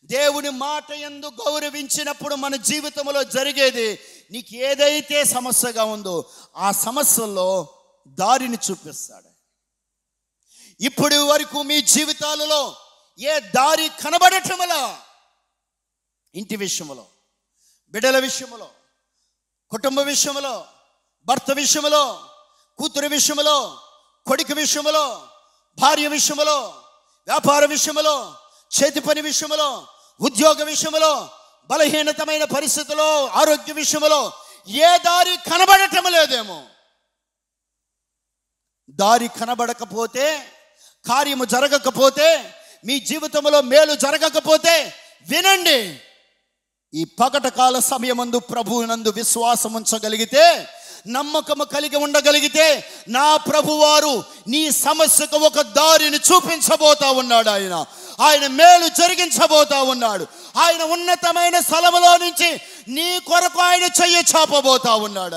దేవుని మాట యందు గౌరవించినప్పుడు మన జీవితంలో జరిగేది, నీకు ఏదైతే సమస్యగా ఉందో ఆ సమస్యల్లో దారిని చూపిస్తాడు. ఇప్పటి వరకు మీ జీవితాలలో ఏ దారి కనబడటంలా, ఇంటి విషయంలో, బిడ్డల విషయంలో, కుటుంబ విషయంలో, భర్త విషయంలో, కూతురు విషయంలో, కొడుకు విషయంలో, భార్య విషయంలో, వ్యాపార విషయంలో, చేతి పని విషయంలో, ఉద్యోగ విషయంలో, బలహీనతమైన పరిస్థితుల్లో, ఆరోగ్య విషయంలో ఏ దారి కనబడటం లేదేమో. దారి కనబడకపోతే, కార్యము జరగకపోతే, మీ జీవితంలో మేలు జరగకపోతే వినండి, ఈ పగట కాల సమయమందు ప్రభువునందు విశ్వాసం ఉంచగలిగితే, నమ్మకము కలిగి ఉండగలిగితే, నా ప్రభువారు నీ సమస్యకు ఒక దారిని చూపించబోతా ఉన్నాడు. ఆయన మేలు జరిగించబోతా ఉన్నాడు. ఆయన ఉన్నతమైన స్థలములో నుంచి నీ కొరకు ఆయన చెయ్యి చాపబోతా ఉన్నాడు.